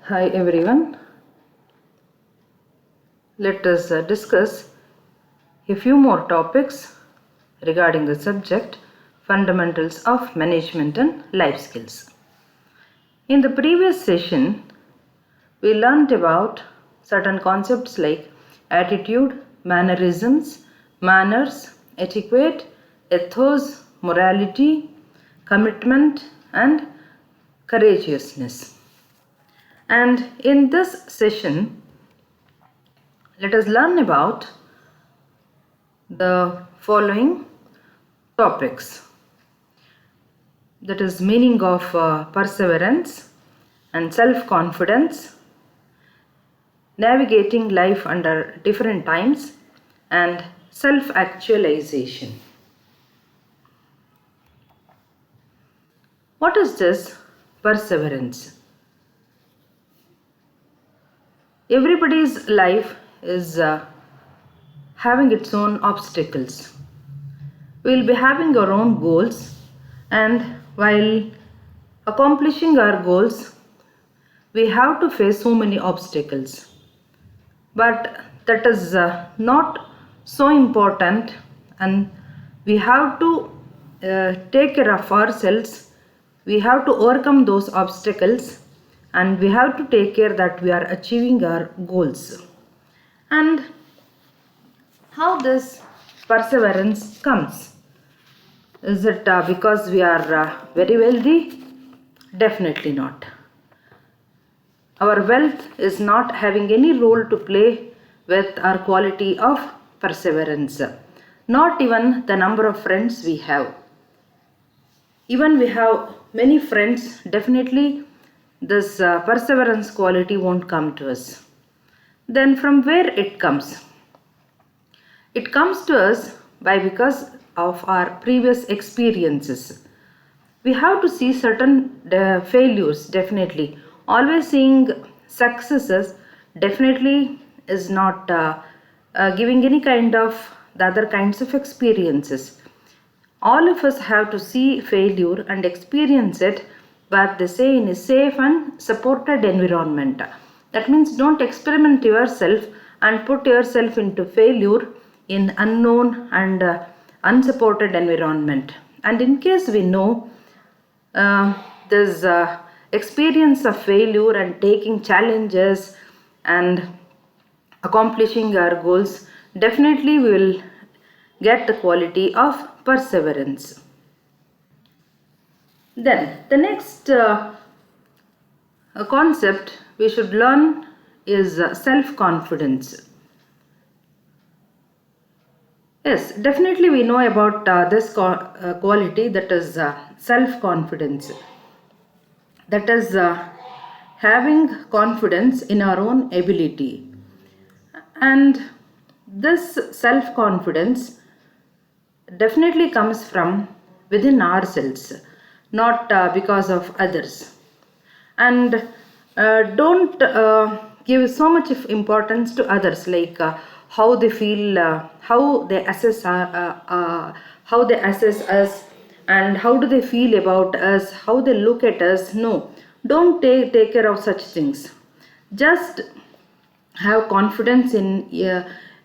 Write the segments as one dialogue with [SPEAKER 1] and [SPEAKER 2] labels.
[SPEAKER 1] Hi everyone. Let us discuss a few more topics regarding the subject Fundamentals of Management and Life Skills. In the previous session, we learned about certain concepts like attitude, mannerisms, manners, etiquette, ethos, morality, commitment, and courageousness. And in this session, let us learn about the following topics, that is meaning of perseverance and self-confidence, navigating life under different times, and self-actualization. What is this perseverance? Everybody's life is having its own obstacles. We will be having our own goals, and while accomplishing our goals, we have to face so many obstacles. But that is not so important, and we have to take care of ourselves. We have to overcome those obstacles, and we have to take care that we are achieving our goals. And how this perseverance comes? Is it because we are very wealthy? Definitely not. Our wealth is not having any role to play with our quality of perseverance. Not even the number of friends we have. Even we have many friends, definitely this perseverance quality won't come to us. Then from where it comes? It comes to us because of our previous experiences. We have to see certain failures, definitely. Always seeing successes definitely is not giving any kind of the other kinds of experiences. All of us have to see failure and experience it, but they say in a safe and supported environment. That means don't experiment yourself and put yourself into failure in unknown and unsupported environment. And in case we know this experience of failure and taking challenges and accomplishing our goals, definitely we will get the quality of perseverance. Then the next concept we should learn is self-confidence. Yes, definitely we know about this quality, that is self-confidence. That is having confidence in our own ability. And this self-confidence definitely comes from within ourselves, not because of others. And don't give so much of importance to others, like how they feel, how they assess us, and how do they feel about us, how they look at us. No, don't take care of such things. Just have confidence in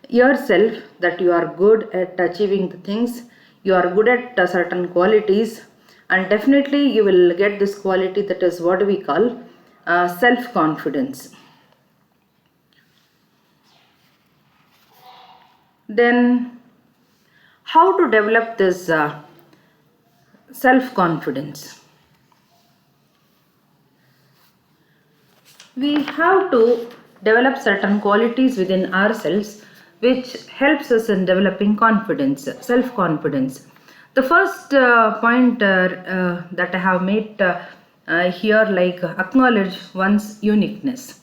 [SPEAKER 1] yourself that you are good at achieving the things, you are good at certain qualities, and definitely you will get this quality, that is what we call self-confidence. Then how to develop this self-confidence? We have to develop certain qualities within ourselves which helps us in developing confidence, self-confidence. The first point that I have made here, like acknowledge one's uniqueness.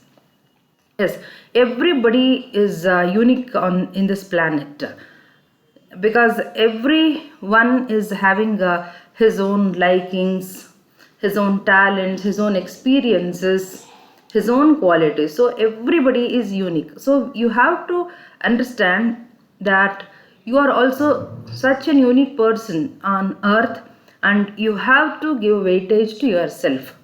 [SPEAKER 1] Yes, everybody is unique in this planet, because everyone is having his own likings, his own talents, his own experiences, his own qualities. So everybody is unique. So you have to understand that you are also such an unique person on earth, and you have to give weightage to yourself.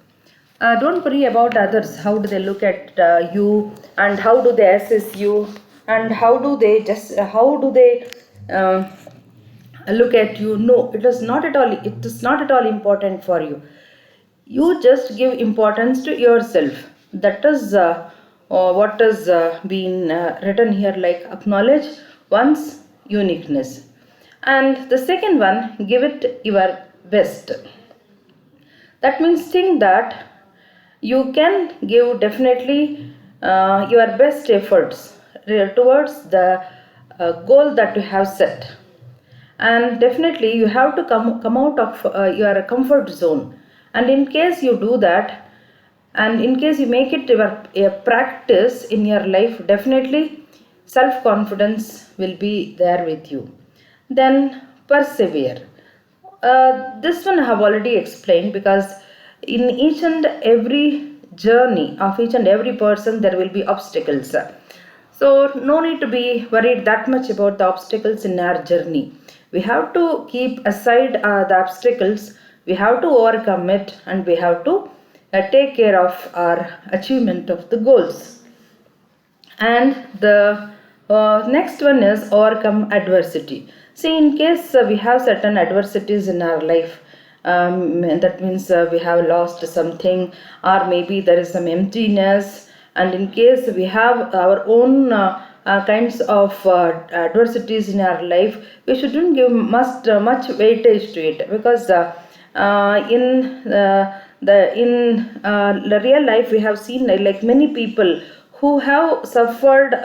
[SPEAKER 1] Don't worry about others. How do they look at you, and how do they assess you, and how do they uh, look at you? No, it is not at all. It is not at all important for you. You just give importance to yourself. That is what is being written here. Like acknowledge one's uniqueness, and the second one, give it your best. That means think that you can give definitely your best efforts towards the goal that you have set, and definitely you have to come out of your comfort zone. And in case you do that, and in case you make it a practice in your life, definitely self confidence will be there with you. Then persevere. This one I have already explained, because in each and every journey of each and every person there will be obstacles. So no need to be worried that much about the obstacles in our journey. We have to keep aside the obstacles, we have to overcome it, and we have to take care of our achievement of the goals. And the next one is overcome adversity. See, in case we have certain adversities in our life, that means we have lost something, or maybe there is some emptiness, and in case we have our own kinds of adversities in our life, we shouldn't give much weightage to it, because in the real life we have seen like many people who have suffered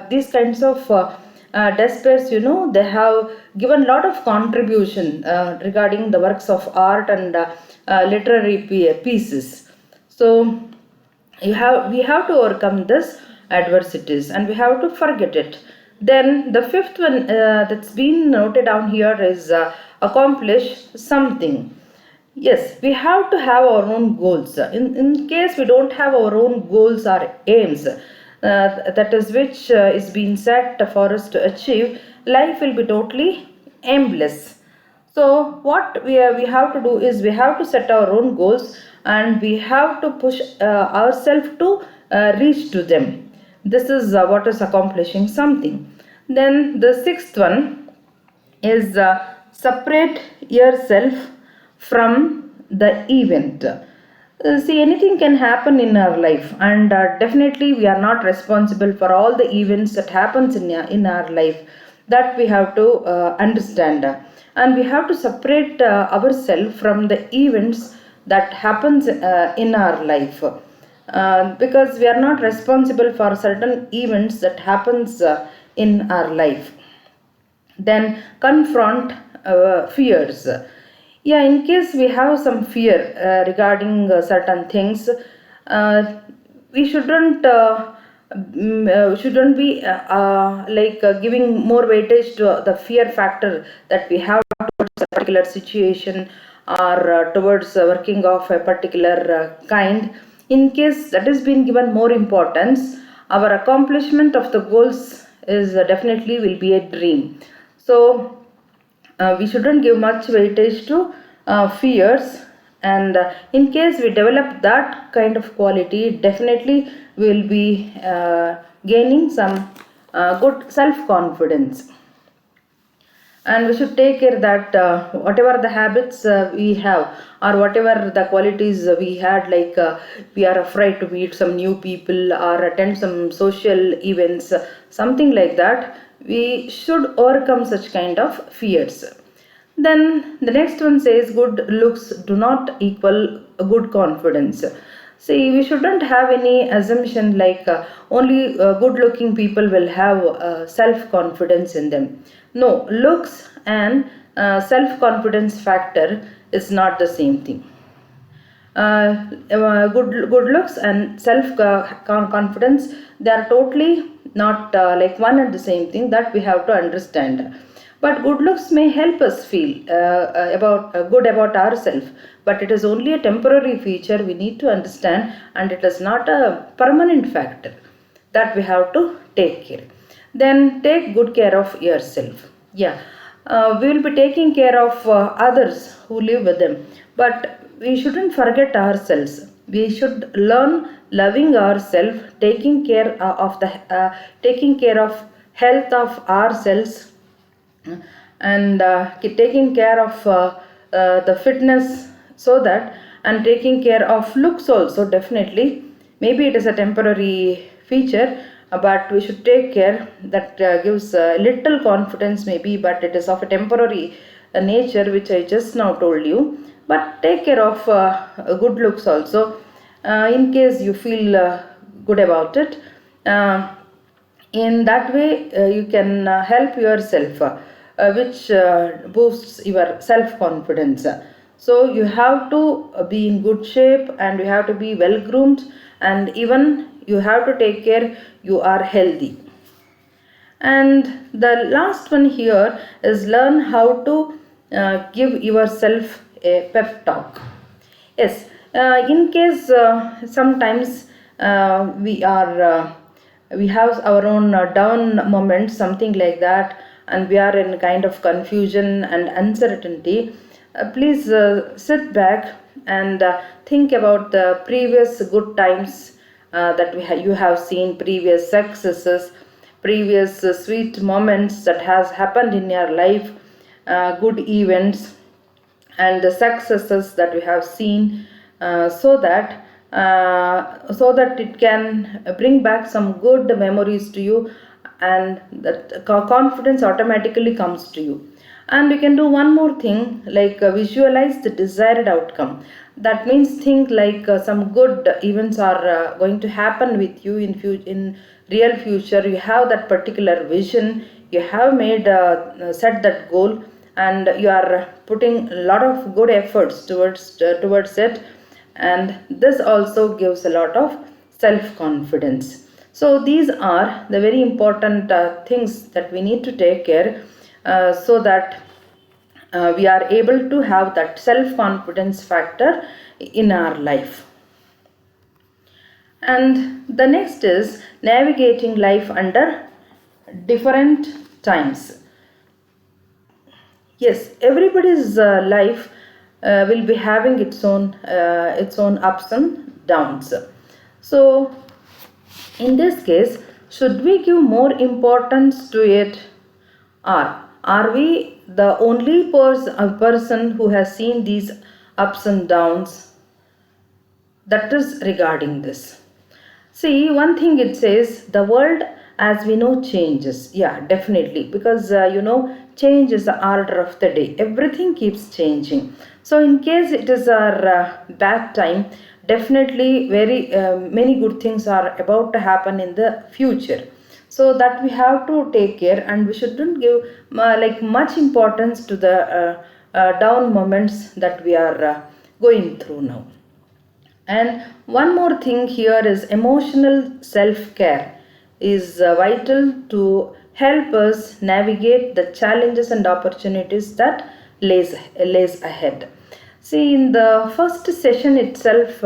[SPEAKER 1] these kinds of despairs. They have given a lot of contribution regarding the works of art and literary pieces. So we have to overcome this adversities, and we have to forget it. Then the fifth one that's been noted down here is accomplish something. Yes, we have to have our own goals. In case we don't have our own goals or aims, that is which is being set for us to achieve, life will be totally aimless. So what we have to do is we have to set our own goals, and we have to push ourselves to reach to them. This is what is accomplishing something. Then the sixth one is separate yourself from the event. See, anything can happen in our life, and definitely we are not responsible for all the events that happens in our life. That we have to understand, and we have to separate ourselves from the events that happens in our life, because we are not responsible for certain events that happens in our life. Then confront fears. Yeah, in case we have some fear regarding certain things, we shouldn't be giving more weightage to the fear factor that we have towards a particular situation, or towards working of a particular kind. In case that is being given more importance, our accomplishment of the goals is definitely will be a dream. So we shouldn't give much weightage to fears, and in case we develop that kind of quality, definitely we will be gaining some good self confidence. And we should take care that whatever the habits we have, or whatever the qualities we had, like we are afraid to meet some new people or attend some social events, something like that, we should overcome such kind of fears. Then the next one says good looks do not equal good confidence. See, we shouldn't have any assumption like only good looking people will have self confidence in them. No, looks and self confidence factor is not the same thing. Good looks and self confidence, they are totally not like one and the same thing, that we have to understand. But good looks may help us feel about good about ourselves, but it is only a temporary feature, we need to understand, and it is not a permanent factor, that we have to take care. Then take good care of yourself. Yeah, we will be taking care of others who live with them, but we shouldn't forget ourselves. we should learn loving ourselves, taking care of health of ourselves, and taking care of the fitness, so that, and taking care of looks also. Definitely, maybe it is a temporary feature, but we should take care. That gives little confidence maybe, but it is of a temporary nature, which I just now told you. But take care of good looks also, in case you feel good about it. In that way, you can help yourself, which boosts your self confidence. So you have to be in good shape, and you have to be well groomed, and even you have to take care you are healthy. And the last one here is learn how to give yourself a pep talk. Yes, in case sometimes we have our own down moments, something like that, and we are in kind of confusion and uncertainty. Please sit back and think about the previous good times that you have seen, previous successes, previous sweet moments that has happened in your life, good events and the successes that we have seen, so that it can bring back some good memories to you, and that confidence automatically comes to you. And you can do one more thing, like visualize the desired outcome. That means think like some good events are going to happen with you in real future. You have that particular vision, you have made set that goal, and you are putting a lot of good efforts towards it, and this also gives a lot of self confidence. So these are the very important things that we need to take care, so that we are able to have that self confidence factor in our life. And the next is navigating life under different times. Yes, everybody's life will be having its own ups and downs. So, in this case, should we give more importance to it, or are we the only person who has seen these ups and downs? That is regarding this. See, one thing it says, the world as we know changes. Yeah, definitely. Because, change is the order of the day. Everything keeps changing. So, in case it is our bad time, definitely very many good things are about to happen in the future. So, that we have to take care, and we shouldn't give like much importance to the down moments that we are going through now. And one more thing here is emotional self care is vital to help us navigate the challenges and opportunities that lays ahead. See, in the first session itself,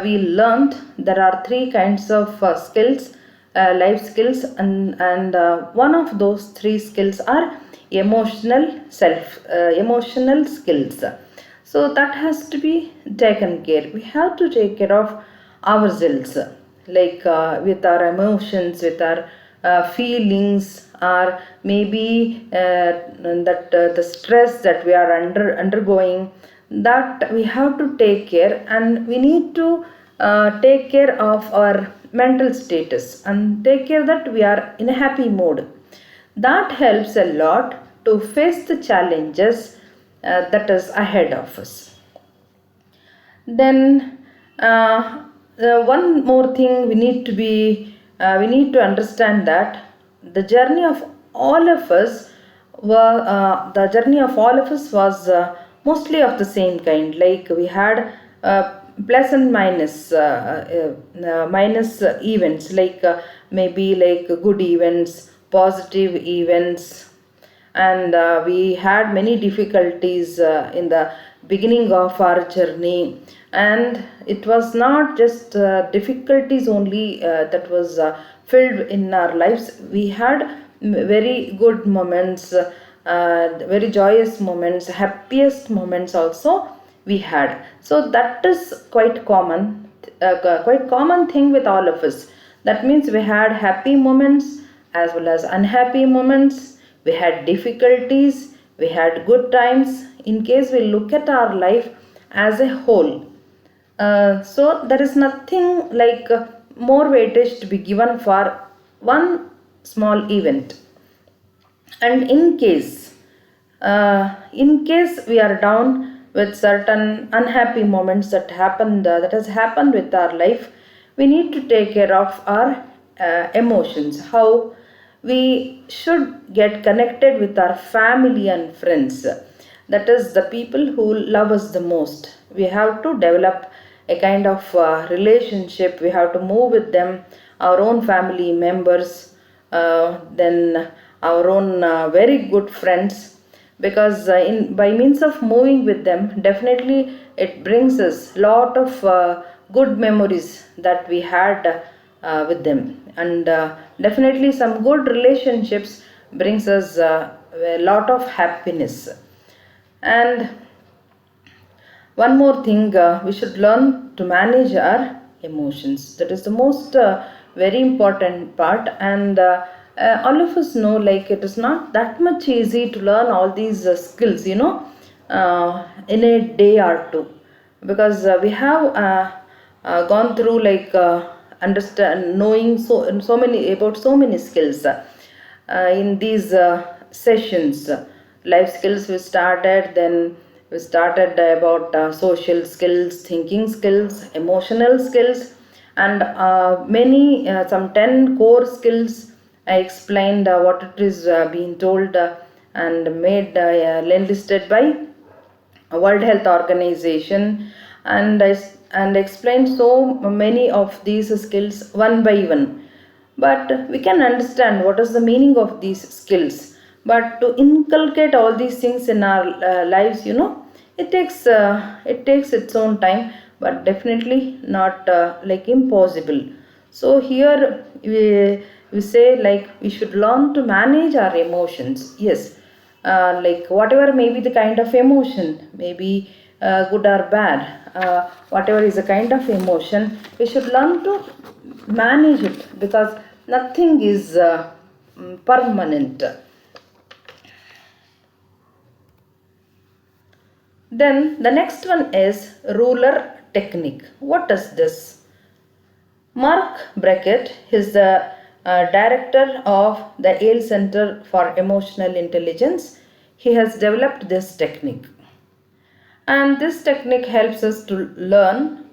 [SPEAKER 1] we learned there are three kinds of skills, life skills, and one of those three skills are emotional skills. So that has to be taken care. We have to take care of ourselves, like with our emotions, with our feelings, or maybe that the stress that we are undergoing. That we have to take care, and we need to take care of our mental status and take care that we are in a happy mode. That helps a lot to face the challenges that is ahead of us. Then one more thing we need to understand that the journey of all of us the journey of all of us was mostly of the same kind. Like we had plus and minus events, like maybe like good events, positive events, and we had many difficulties in the beginning of our journey. And it was not just difficulties only that was filled in our lives. We had very good moments, very joyous moments, happiest moments also we had. So that is quite common thing with all of us. That means we had happy moments as well as unhappy moments. We had difficulties, we had good times. In case we look at our life as a whole, so there is nothing like more weightage to be given for one small event. And in case we are down with certain unhappy moments that has happened with our life, we need to take care of our emotions. How we should get connected with our family and friends, that is the people who love us the most. We have to develop a kind of relationship. We have to move with them, our own family members, then our own very good friends, because in by means of moving with them, definitely it brings us lot of good memories that we had with them. And definitely some good relationships brings us a lot of happiness. And one more thing, we should learn to manage our emotions. That is the most very important part. And all of us know, like, it is not that much easy to learn all these skills, in a day or two, because we have gone through like understand knowing so many about so many skills in these sessions. Life skills we started, then we started about social skills, thinking skills, emotional skills, and many some 10 core skills. I explained what it is being told and made enlisted by World Health Organization, and and explained so many of these skills one by one. But we can understand what is the meaning of these skills. But to inculcate all these things in our lives, it takes its own time, but definitely not like impossible. So here we say, like, we should learn to manage our emotions. Yes, like whatever may be the kind of emotion, maybe good or bad, whatever is the kind of emotion, we should learn to manage it, because nothing is permanent. Then the next one is ruler technique. What is this? Mark Brackett is the director of the Yale Center for Emotional Intelligence. He has developed this technique. And this technique helps us to learn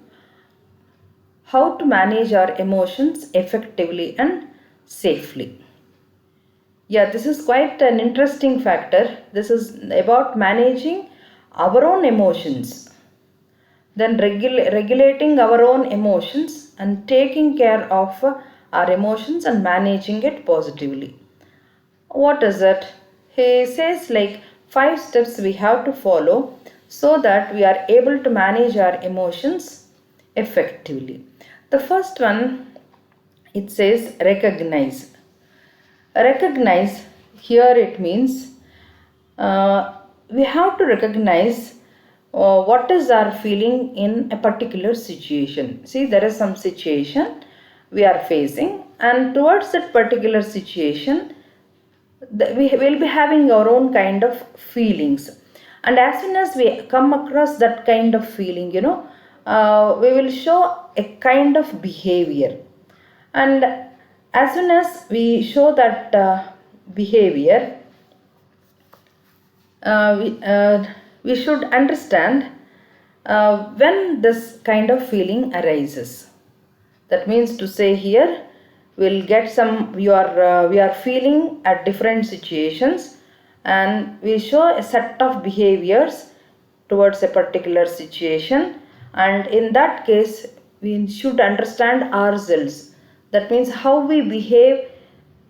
[SPEAKER 1] how to manage our emotions effectively and safely. Yeah, this is quite an interesting factor. This is about managing our own emotions, then regulating our own emotions and taking care of our emotions and managing it positively. What is it? He says, like, 5 steps we have to follow so that we are able to manage our emotions effectively. The first one, it says recognize. Recognize, here it means we have to recognize what is our feeling in a particular situation. See, there is some situation we are facing, and towards that particular situation, we will be having our own kind of feelings. And as soon as we come across that kind of feeling, we will show a kind of behavior. And as soon as we show that behavior, we should understand when this kind of feeling arises. That means to say, here we'll get some, we are feeling at different situations, and we show a set of behaviors towards a particular situation, and in that case we should understand ourselves. That means how we behave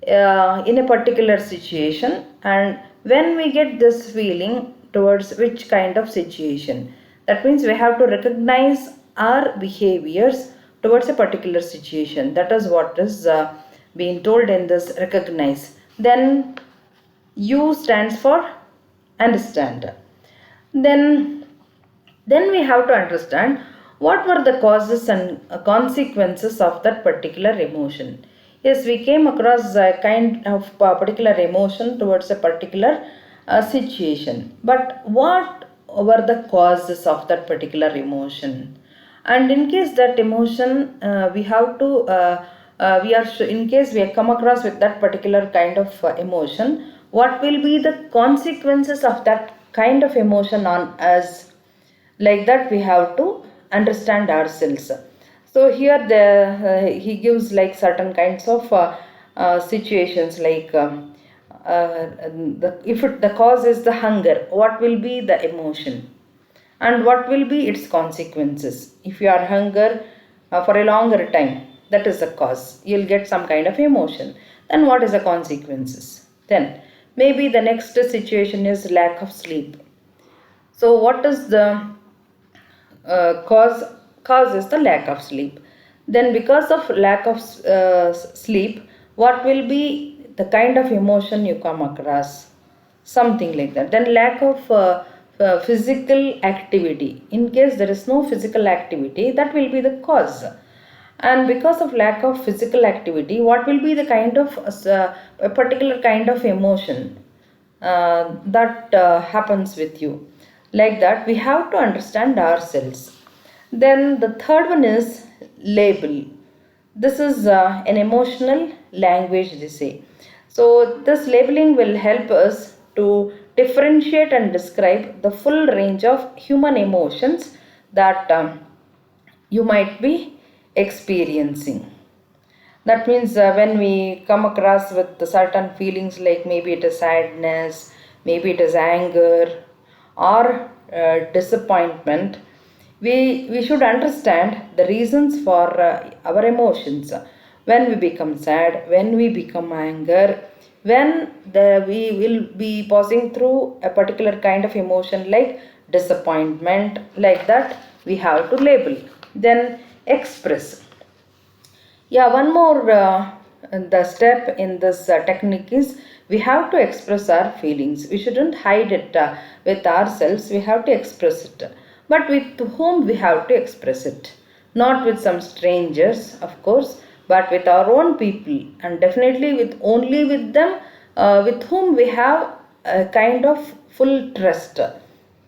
[SPEAKER 1] in a particular situation, and when we get this feeling towards which kind of situation. That means we have to recognize our behaviors towards a particular situation. That is what is being told in this recognize. Then U stands for understand. Then Then we have to understand what were the causes and consequences of that particular emotion. Yes, we came across a kind of particular emotion towards a particular situation, but what were the causes of that particular emotion? And in case that emotion we have to we are in case we have come across with that particular kind of emotion, what will be the consequences of that kind of emotion on us? Like that we have to understand ourselves. So here he gives like certain kinds of situations, like the cause is the hunger, what will be the emotion and what will be its consequences? If you are hunger for a longer time, that is the cause, you'll get some kind of emotion. Then what is the consequences? Then maybe the next situation is lack of sleep. So what is the cause is the lack of sleep. Then because of lack of sleep, what will be the kind of emotion you come across? Something like that. Then lack of physical activity. In case there is no physical activity, that will be the cause. And because of lack of physical activity, what will be the kind of a particular kind of emotion that happens with you? Like that we have to understand ourselves. Then the third one is label. This is an emotional language, they say. So this labeling will help us to differentiate and describe the full range of human emotions that you might be experiencing. That means when we come across with the certain feelings, like maybe it is sadness, maybe it is anger or disappointment, we should understand the reasons for our emotions. When we become sad, when we become anger, when we will be passing through a particular kind of emotion like disappointment, like that we have to label. Then express. Yeah, one more the step in this technique is we have to express our feelings. We shouldn't hide it with ourselves. We have to express it. But with whom we have to express it? Not with some strangers, of course, but with our own people, and definitely with only with them with whom we have a kind of full trust.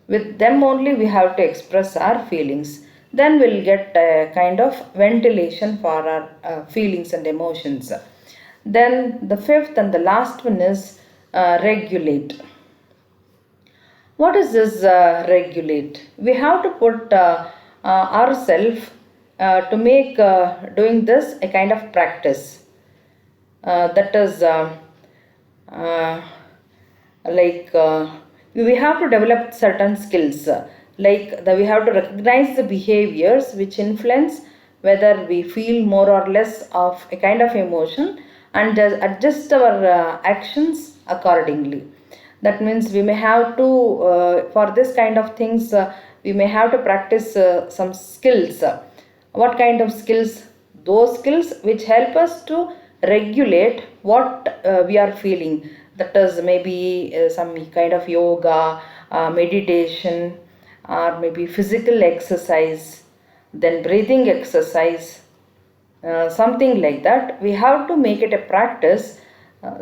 [SPEAKER 1] With them only we have to express our feelings. Then we'll get a kind of ventilation for our feelings and emotions. Then the fifth and the last one is regulate. What is this regulate? We have to put ourselves to make doing this a kind of practice. That is uh, like we have to develop certain skills, we have to recognize the behaviors which influence whether we feel more or less of a kind of emotion, and just adjust our actions accordingly. That means we may have to for this kind of things we may have to practice some skills. What kind of skills? Those skills which help us to regulate what we are feeling. That is maybe some kind of yoga, meditation, or maybe physical exercise, then breathing exercise, something like that. We have to make it a practice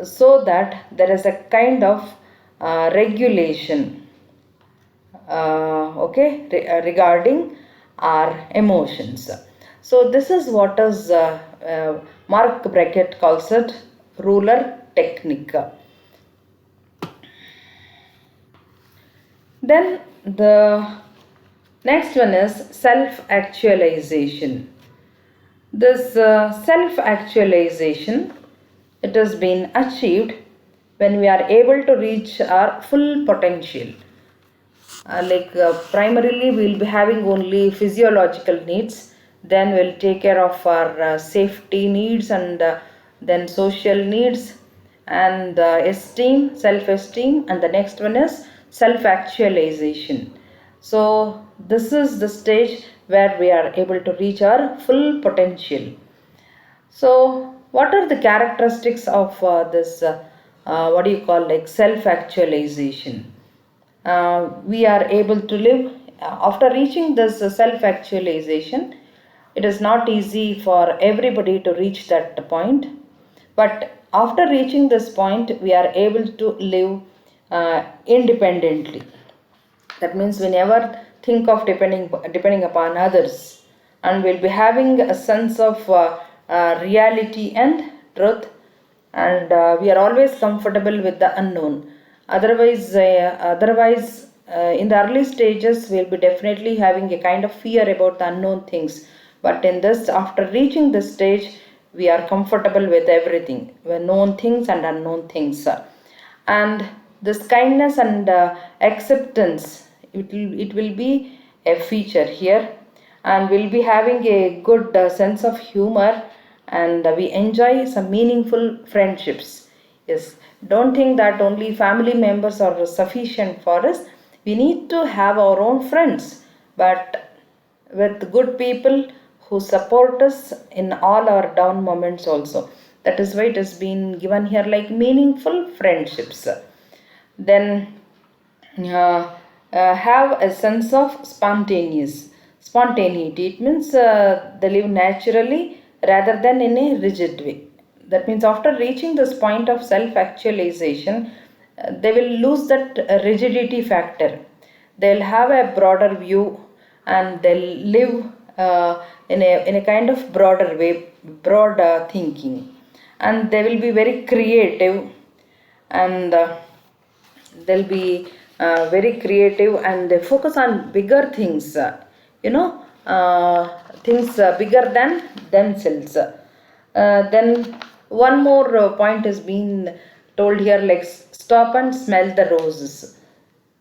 [SPEAKER 1] so that there is a kind of regulation, regarding our emotions. So this is what is Mark Brackett calls it ruler technique. Then the next one is self-actualization. This self-actualization, it has been achieved when we are able to reach our full potential. Primarily we'll be having only physiological needs, then we'll take care of our safety needs, and then social needs, and esteem, self-esteem, and the next one is self-actualization. So this is the stage where we are able to reach our full potential. So what are the characteristics of this what do you call, like self-actualization? We are able to live after reaching this self-actualization, it is not easy for everybody to reach that point. But after reaching this point, we are able to live independently. That means we never think of depending upon others, and we'll be having a sense of reality and truth, and we are always comfortable with the unknown. Otherwise, in the early stages, we'll be definitely having a kind of fear about the unknown things. But in this, after reaching this stage, we are comfortable with everything, with known things and unknown things. And this kindness and acceptance, it will be a feature here, and we'll be having a good sense of humor, and we enjoy some meaningful friendships. Yes, don't think that only family members are sufficient for us. We need to have our own friends, but with good people who support us in all our down moments also. That is why it has been given here like meaningful friendships. Then have a sense of spontaneity. It means they live naturally rather than in a rigid way. That means after reaching this point of self-actualization, they will lose that rigidity factor. They'll have a broader view, and they'll live in a kind of broader way, broad thinking, and they will be very creative, and they'll be very creative, and they focus on bigger things, you know things bigger than themselves. Then one more point is being told here, like stop and smell the roses.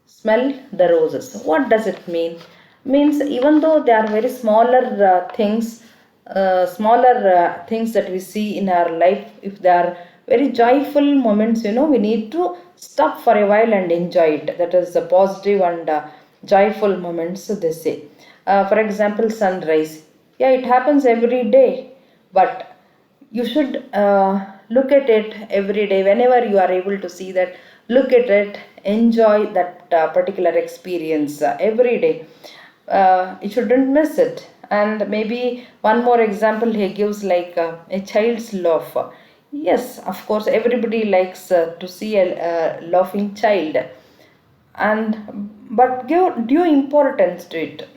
[SPEAKER 1] Smell the roses, what does it mean? Means even though they are very smaller things that we see in our life, if they are very joyful moments, we need to stop for a while and enjoy it. That is the positive and joyful moments, they say. For example, sunrise. Yeah, it happens every day, but you should look at it every day. Whenever you are able to see that, look at it, enjoy that particular experience every day. You shouldn't miss it. And maybe one more example he gives, like a child's laugh. Yes, of course, everybody likes to see a laughing child, and but give due importance to it,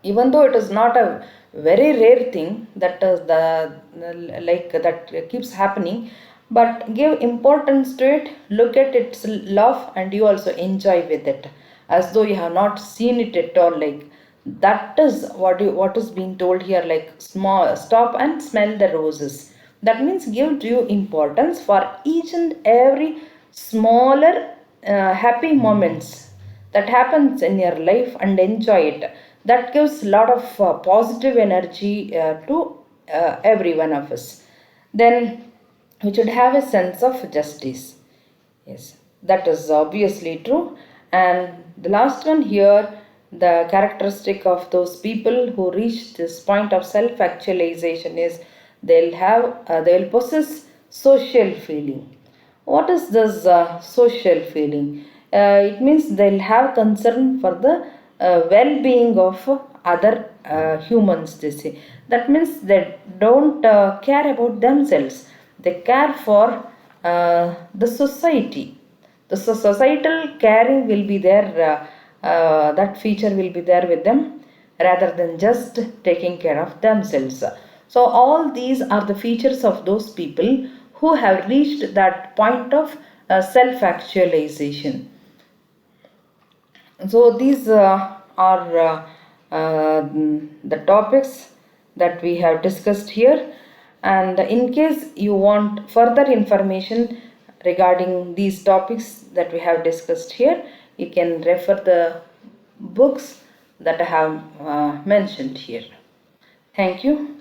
[SPEAKER 1] even though it is not a very rare thing that is the like that keeps happening. But give importance to it, look at its love, and you also enjoy with it as though you have not seen it at all. Like that is what is being told here, like small stop and smell the roses. That means give due importance for each and every smaller happy moments that happens in your life, and enjoy it. That gives a lot of positive energy to every one of us. Then we should have a sense of justice. Yes, that is obviously true. And the last one here, the characteristic of those people who reach this point of self actualization is they'll possess social feeling. What is this social feeling? It means they'll have concern for the well-being of other humans, they say. That means they don't care about themselves. They care for the society. The societal caring will be there. That feature will be there with them, rather than just taking care of themselves. So all these are the features of those people who have reached that point of self-actualization. So these are the topics that we have discussed here. And in case you want further information regarding these topics that we have discussed here, you can refer the books that I have mentioned here. Thank you.